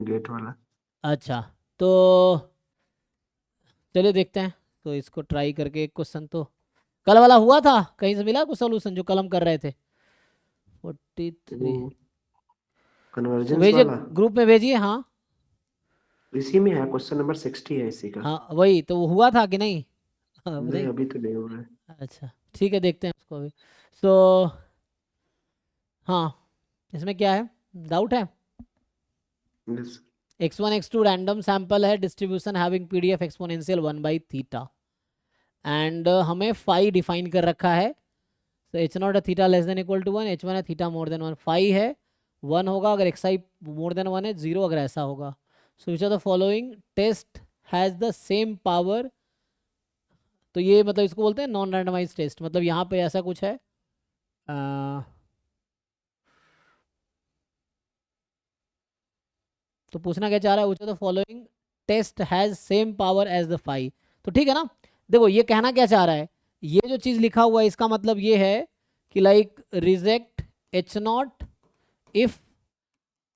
Gate वाला। अच्छा, तो चलिए देखते हैं। तो इसको ट्राई करके एक क्वेश्चन तो कल वाला हुआ था, कहीं से मिला कुछ सोल्यूशन जो कल हम कर रहे थे? 43। वो कन्वर्जेंस भेजिए, वाला ग्रुप में भेजिए। हाँ इसी में है, क्वेश्चन नंबर 60 है इसी का। हाँ, वही तो, वो हुआ था कि नहीं? हाँ नहीं बताइए। अभी तो नहीं हुआ है। अच्छा ठीक है, देखते हैं उसको अभी। तो हाँ, इसमें क्या है, डाउट है? Yes। x1 x2 random sample है, डिस्ट्रीब्यूशन हैविंग पीडीएफ एक्सपोनेंशियल 1/थीटा, एंड हमें फाई डिफाइन कर रखा है। तो एच नॉट है theta less than equal to 1, H one है थीटा मोर देन 1, फाई है 1 होगा अगर एक्स आई मोर देन 1 है, 0 अगर ऐसा होगा। So which are the following test has the same power. तो ये मतलब इसको बोलते हैं नॉन रैंडमाइज टेस्ट, मतलब यहाँ पे ऐसा कुछ है। अ, तो पूछना क्या चाह रहा है, which are the following test has same power as the phi. तो ठीक है ना। देखो ये कहना क्या चाह रहा है, ये जो चीज़ लिखा हुआ है इसका मतलब ये है कि like reject H not if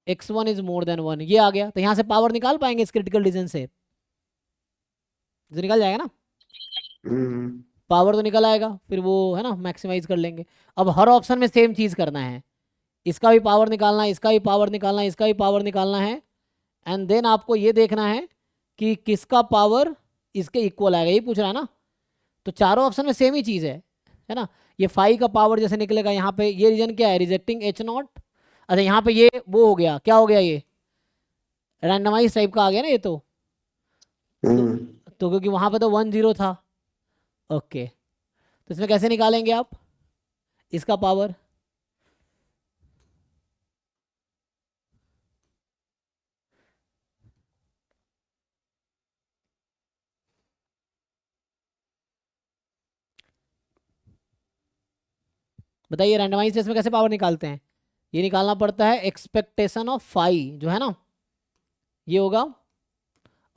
x1 is more than 1, ये आ गया। तो यहाँ से पावर निकाल पाएंगे इस क्रिटिकल डिसीजन से? जो निकल जाएगा ना, हम्म। पावर तो निकल आएगा, फिर वो है ना मैक्सिमाइज कर लेंगे। अब हर ऑप्शन में सेम चीज़ करना है, इसका भी पावर निकालना है, इसका भी पावर निकालना है, इसका भी पावर निकालना है, एंड देन आपको ये देखना है कि किसका पावर इसके इक्वल आएगा, यही पूछ रहा है ना। तो चारों ऑप्शन में सेम ही चीज़ है ना। ये फाई का पावर जैसे निकलेगा यहाँ पे, ये रीजन क्या है, रिजेक्टिंग एच नॉट। अच्छा यहाँ पे ये वो हो गया, क्या हो गया, ये रैंडमाइज टाइप का आ गया ना ये तो, हम्म। तो क्योंकि वहां पे तो 1 0 था। ओके, तो इसमें कैसे निकालेंगे आप इसका पावर? बताइए, रैंडमाइज टेस्ट में कैसे पावर निकालते हैं? ये निकालना पड़ता है एक्सपेक्टेशन ऑफ फाई जो है ना, ये होगा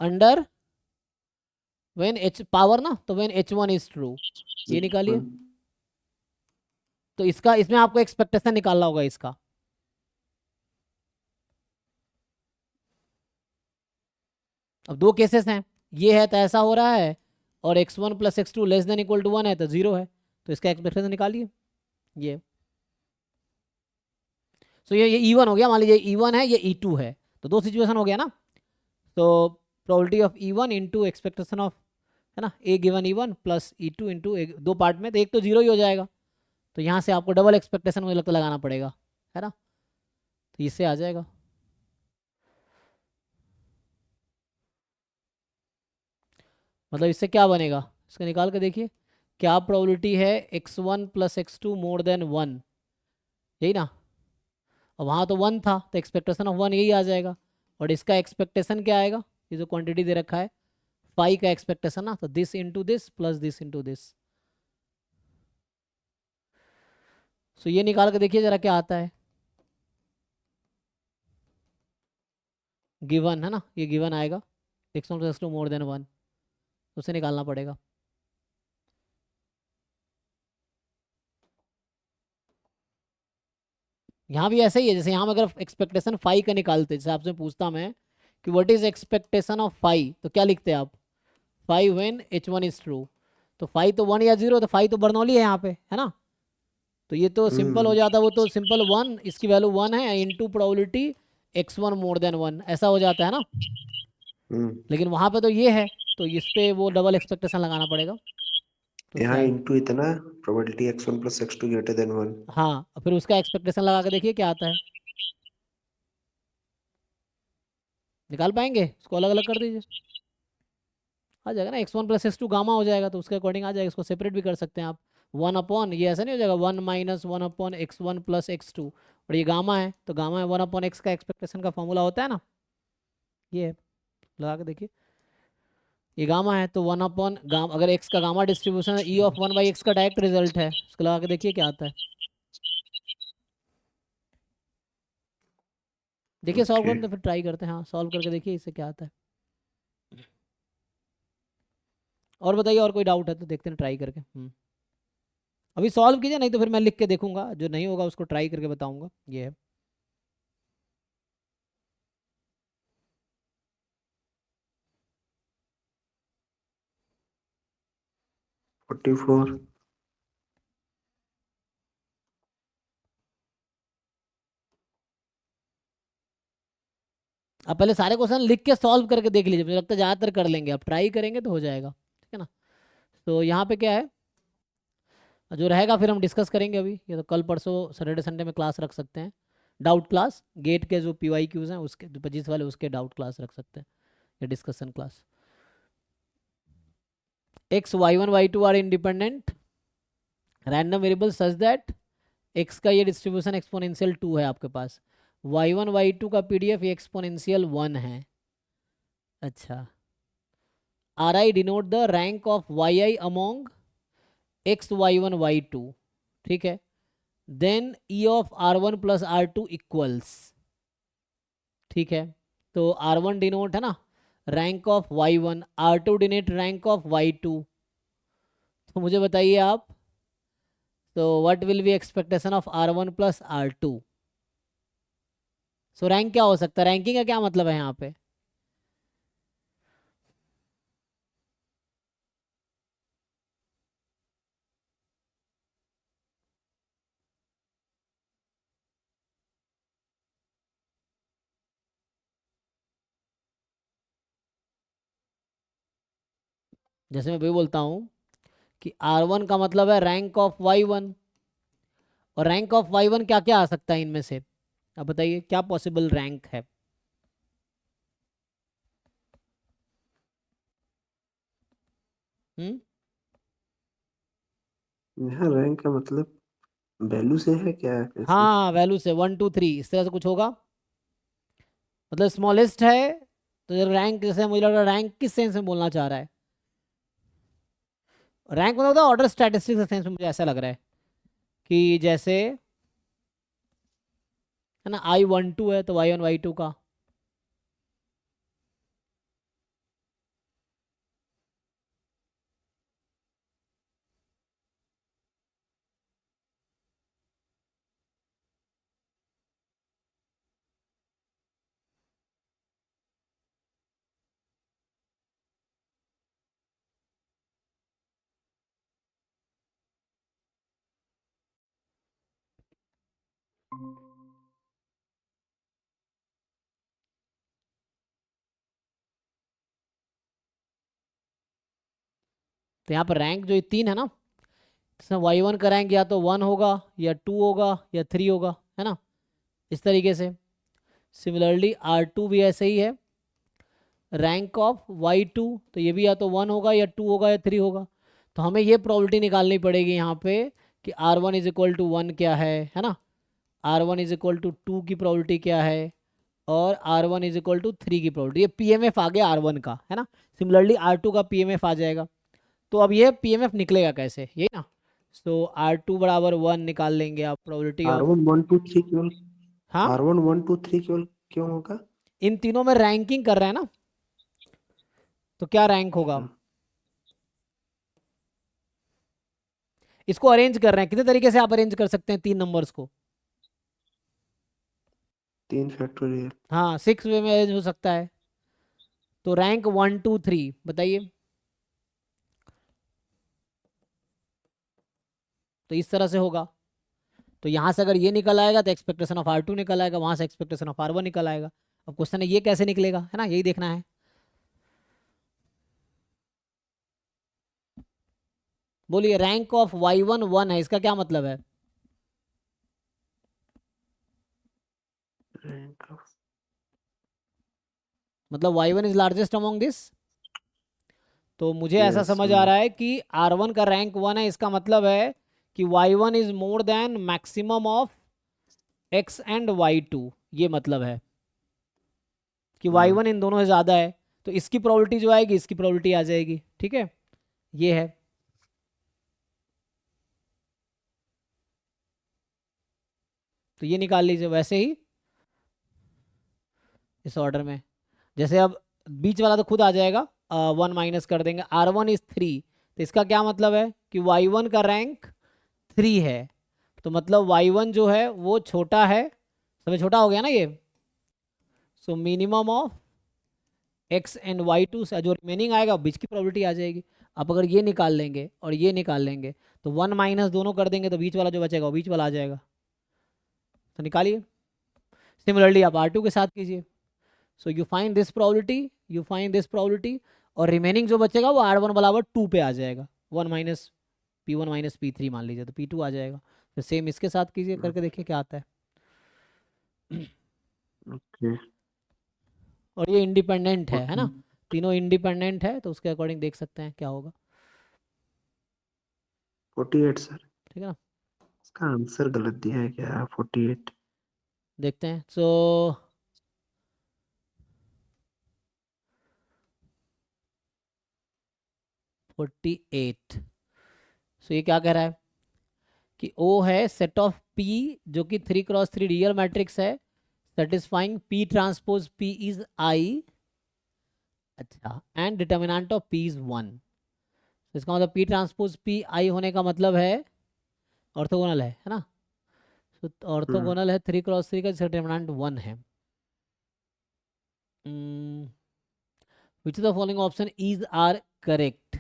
अंडर व्हेन एच पावर ना, तो व्हेन h1 इज ट्रू, ये निकालिए। हम्म। तो इसका, इसमें आपको एक्सपेक्टेशन निकालना होगा इसका। अब दो केसेस हैं, ये है तो ऐसा हो रहा है, और x1 plus x2 less than equal to 1 है तो 0 है। तो इसका एक्सपेक्टेशन निकालिए ये। सो ये E1 हो गया, मान लीजिए E1 है, ये E2 है। तो दो सिचुएशन हो गया ना। तो probability of E1 into expectation of, है ना, A given E1 plus E2 into, दो पार्ट में तो एक तो जीरो ही हो जाएगा। तो यहाँ से आपको डबल एक्सपेक्टेशन मुझे लगता है लगाना पड़ेगा, है ना। तो इससे आ जाएगा। मतलब इससे क्या बनेगा, इसका निकाल के देखिए। क्या प्रोबेबिलिटी है x1 प्लस x2 मोर देन 1, यही ना। और वहाँ तो 1 था तो एक्सपेक्टेशन ऑफ 1 यही आ जाएगा। और इसका एक्सपेक्टेशन क्या आएगा, ये जो क्वांटिटी दे रखा है फाई का एक्सपेक्टेशन ना, तो this into this plus this into this. So ये निकाल के देखिए जरा क्या आता है। गिवन है ना, ये गिवन आएगा x1 प्लस x2 मोर देन 1, उसे निकालना पड़ेगा। यहाँ भी ऐसा ही है, जैसे यहाँ में अगर एक्सपेक्टेशन फाई का निकालते, जैसे आपसे पूछता मैं कि what is expectation of phi, तो क्या लिखते हैं आप? Phi when h1 is true. तो फाई तो 1 या 0, तो फाई तो बर्नौली है यहाँ पे, है ना। तो ये तो सिंपल हो हम्म। जाता, वो तो सिंपल 1, इसकी वैल्यू 1 है इंटू प्रोबेबिलिटी x1 मोर देन 1, ऐसा हो जाता है ना। हम्म। लेकिन वहाँ पे तो ये है, तो इस पे वो डबल एक्सपेक्टेशन लगाना पड़ेगा। तो यहाँ सेवन, इंटू इतना, probability x1 plus x2 greater than 1। हाँ, फिर उसका एक्सपेक्टेशन लगा के देखिए क्या आता है। निकाल पाएंगे, उसको अलग अलग कर दीजिए, आ जाएगा ना। x1 प्लस x2 गामा हो जाएगा, तो उसके अकॉर्डिंग आ जाएगा। इसको सेपरेट भी कर सकते हैं आप, 1 अपॉन, ये ऐसा नहीं हो जाएगा 1 minus 1 upon x1 plus x2, और ये गामा है तो गामा है 1 अपॉन x का एक्सपेक्टेशन का फॉर्मूला होता है ना, ये है। लगा के देखिए, ये गामा है तो 1 अपॉन गामा, अगर x का गामा डिस्ट्रीब्यूशन है E(1/x) का डायरेक्ट रिजल्ट है, इसको लगा के देखिए क्या आता है। देखिए सॉल्व ओके। करते हैं, फिर ट्राई करते हैं। हाँ सॉल्व करके देखिए इससे क्या आता है। और बताइए, और कोई डाउट है तो देखते हैं ट्राई करके। अभी सॉल्व कीजिए, नहीं तो फिर मैं लिख के देखूंगा, जो नहीं होगा उसको ट्राई करके बताऊंगा, ये है। 44। अब पहले सारे क्वेश्चन लिख के सॉल्व करके देख लीजिए, मुझे लगता है ज़्यादातर कर लेंगे, अब ट्राई करेंगे तो हो जाएगा, ठीक है ना। तो यहाँ पे क्या है, जो रहेगा फिर हम डिस्कस करेंगे। अभी ये तो कल परसों सैटरडे संडे में क्लास रख सकते हैं, डाउट क्लास, गेट के जो पी वाई क्यूज़ हैं उसके, जो 25 वाले, उसके डाउट क्लास रख सकते हैं, या discussion class. X y1 y2 are independent random variable such that X का ये डिस्ट्रीब्यूशन एक्सपोनेंशियल 2 है आपके पास, y1 y2 का पीडीएफ ये एक्सपोनेंशियल 1 है। अच्छा, R I denote the rank of Y I among X y1 y2, ठीक है। देन E of r1 plus r2 equals, ठीक है। तो r1 डिनोट है ना rank of y1, r2 denote rank of y2। तो मुझे बताइए आप, तो what will be expectation of r1 plus r2। So rank क्या हो सकता है, रैंकिंग का क्या मतलब है यहाँ पे? जैसे मैं भी बोलता हूँ कि r1 का मतलब है रैंक ऑफ y1, और रैंक ऑफ y1 क्या क्या आ सकता है इनमें से, आप बताइए क्या पॉसिबल रैंक है। हम्म, यहाँ रैंक का मतलब वैल्यू से है क्या, कैसे? हाँ वैल्यू से 1 2 3 इस तरह से कुछ होगा, मतलब स्मॉलेस्ट है। तो जब रैंक, जैसे मुझे लग रहा है रैंक किस सेंस में बोलना चाह रहा है, रैंक मतलब होता है ऑर्डर स्टैटिस्टिक्स के सेंस में, मुझे ऐसा लग रहा है कि जैसे है ना I12 है तो y1 y2 का, तो यहाँ पर रैंक जो ये तीन है ना, इसमें y1 का रैंक या तो 1 होगा या 2 होगा या 3 होगा, है ना, इस तरीके से। सिमिलरली R2 भी ऐसे ही है, रैंक ऑफ y2, तो ये भी या तो 1 होगा या 2 होगा या 3 होगा। तो हमें ये प्रॉबिलिटी निकालनी पड़ेगी यहाँ पे कि R1 इज इक्वल टू 1 क्या है ना, R1 इज इक्वल टू 2 की प्रॉबिलिटी क्या है, और R1 इज इक्वल टू 3 की प्रॉबिलिटी। ये पीएमएफ आ गया R1 का, है ना। सिमिलरली R2 का पीएमएफ आ जाएगा। तो अब ये पीएमएफ निकलेगा कैसे, यही ना। सो R2 बराबर 1 निकाल लेंगे आप, probability are of, one one two three केवल, हाँ R1 1 2 3 केवल क्यों होगा? इन तीनों में रैंकिंग कर रहे हैं ना, तो क्या रैंक होगा। अच्छा, इसको अरेंज कर रहे हैं, कितने तरीके से आप अरेंज कर सकते हैं तीन नंबर्स को। 3 फैक्टोरियल। हाँ 6 वे में अरेंज हो सकता है। तो रैंक 1 2 3 बताइए, तो इस तरह से होगा। तो यहाँ से अगर ये निकल आएगा तो एक्सपेक्टेशन ऑफ R2 निकल आएगा, वहां से एक्सपेक्टेशन ऑफ R1 निकल आएगा। अब क्वेश्चन है ये कैसे निकलेगा, है ना, यही देखना है। बोलिए, रैंक ऑफ y1 1 है, इसका क्या मतलब है। रैंक ऑफ, मतलब y1 is largest among this. तो मुझे ऐसा यस, समझ आ रहा है कि R1 का रैंक 1 है, इसका मतलब है कि y1 is more than maximum of x and y2, ये मतलब है कि y1 इन दोनों से ज़्यादा है। तो इसकी प्रोबेबिलिटी जो आएगी, इसकी प्रोबेबिलिटी आ जाएगी, ठीक है, ये है। तो ये निकाल लीजिए वैसे ही इस ऑर्डर में। जैसे अब बीच वाला तो खुद आ जाएगा, 1 माइनस कर देंगे, R1 इज 3, तो इसका क्या मतलब है कि y1 का रैंक 3 है। तो मतलब y1 जो है वो छोटा है, सबसे छोटा हो गया ना ये। So minimum of x and y two से जो रिमेनिंग आएगा बीच की प्रोबेबिलिटी आ जाएगी। आप अगर ये निकाल लेंगे और ये निकाल लेंगे तो 1 माइनस दोनों कर देंगे तो बीच वाला जो बचेगा वो बीच वाला आ जाएगा। तो निकालिए। सिमिलरली आप R2 के साथ कीजिए। So you find this probability, you find this probability, और रिमेनिंग जो बचेगा वो R1 बराबर 2 पे आ जाएगा। 1 माइनस P1 माइनस P3 मान लीजिए तो P2 आ जाएगा। फिर सेम इसके साथ कीजिए, करके देखिए क्या आता है। ओके और ये इंडिपेंडेंट है ना, 14 तीनों इंडिपेंडेंट है तो उसके अकॉर्डिंग देख सकते हैं क्या होगा। 48 सर। ठीक है ना, इसका आंसर गलत दिया है क्या? 48। देखते हैं। सो 48। सो ये क्या कह रहा है कि O है सेट ऑफ P जो कि 3x3 रियल मैट्रिक्स है, satisfying P transpose P is I। अच्छा, and determinant of P is 1। इसका मतलब P ट्रांसपोज P I होने का मतलब है ऑर्थोगोनल है ना। तो ऑर्थोगोनल है 3x3 का, डिटर्मिनेंट 1 है। Which of the following option is are correct.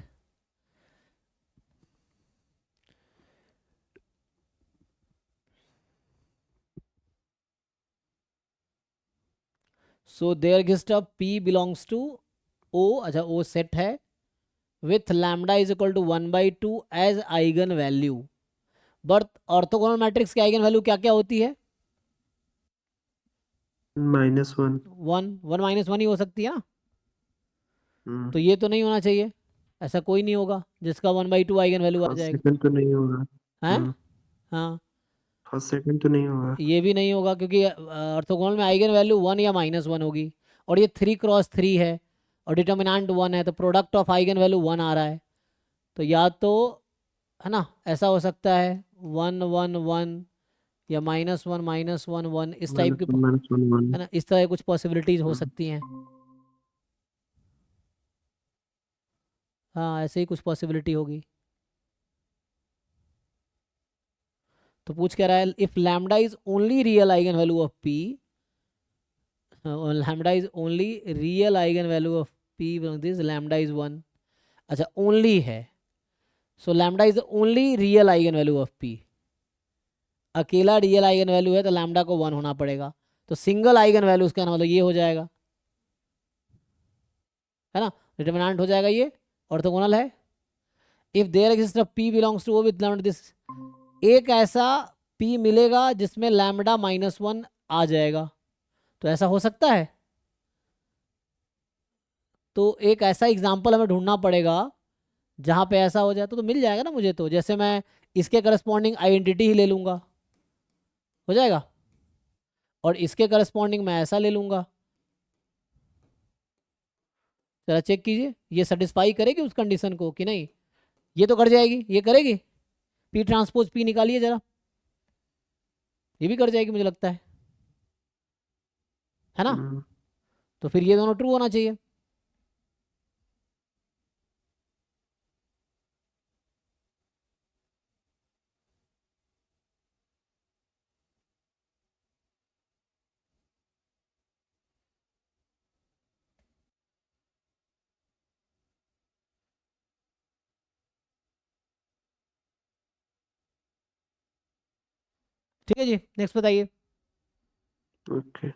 So there exist a P belongs to O। अच्छा, O सेट है with lambda is equal to 1/2 as eigen value. But orthogonal matrix की eigen value क्या क्या होती है? -1। 1 minus 1 ही हो सकती है ना। तो ये तो नहीं होना चाहिए, ऐसा कोई नहीं होगा जिसका 1/2 आइगन वैल्यू आ फर्स्ट जाएगा। सेकंड तो नहीं होगा। है, हाँ, फर्स्ट सेकंड तो नहीं होगा। ये भी नहीं होगा क्योंकि ऑर्थोगोनल में आइगन वैल्यू 1 या -1 होगी, और ये 3x3 है और डिटर्मिनेंट 1 है, तो प्रोडक्ट ऑफ आइगन वैल्यू 1 आ रहा है। तो या तो, है ना, ऐसा हो सकता है 1 1 1 या -1 -1 1, इस टाइप की, -1 है ना, इस तरह कुछ पॉसिबिलिटीज हो सकती हैं। हाँ, ऐसे ही कुछ पॉसिबिलिटी होगी। तो पूछ क्या रहा है, if lambda is only real eigen value of P, lambda is only real eigen value of P, this lambda is 1। अच्छा, ओनली है, सो lambda is only real eigen value of P. अकेला रियल आइगन वैल्यू है तो lambda को 1 होना पड़ेगा। तो single eigen value, उसका मतलब ये हो जाएगा, है ना, डिटरमिनेंट हो जाएगा ये, ऑर्थोगोनल है। If there exist a P belongs to O with lambda this, एक ऐसा पी मिलेगा जिसमें लैम्डा -1 आ जाएगा, तो ऐसा हो सकता है। तो एक ऐसा एग्जाम्पल हमें ढूंढना पड़ेगा जहां पे ऐसा हो जाए, तो मिल जाएगा ना मुझे। तो जैसे मैं इसके करस्पॉन्डिंग आइडेंटिटी ही ले लूंगा, हो जाएगा, और इसके करस्पॉन्डिंग मैं ऐसा ले लूंगा। जरा चेक कीजिए ये सेटिस्फाई करेगी उस कंडीशन को कि नहीं। ये तो कर जाएगी, ये करेगी। पी ट्रांसपोज पी निकालिए जरा, ये भी कर जाएगी मुझे लगता है ना। तो फिर ये दोनों ट्रू होना चाहिए। ठीक है जी, नेक्स्ट बताइए। ओके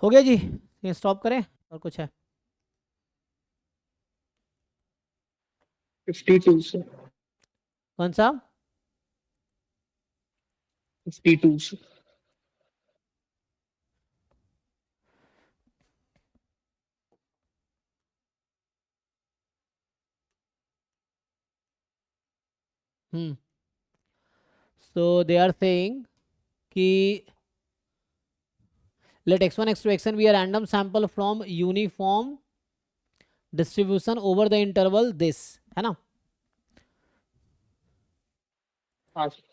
हो गया जी, ये स्टॉप करें और कुछ है? 52 sir. कौन सा? 52 sir. So they are saying कि let x1 x2 xn be a random sample from uniform distribution over the interval this, है ना। हाँ sir.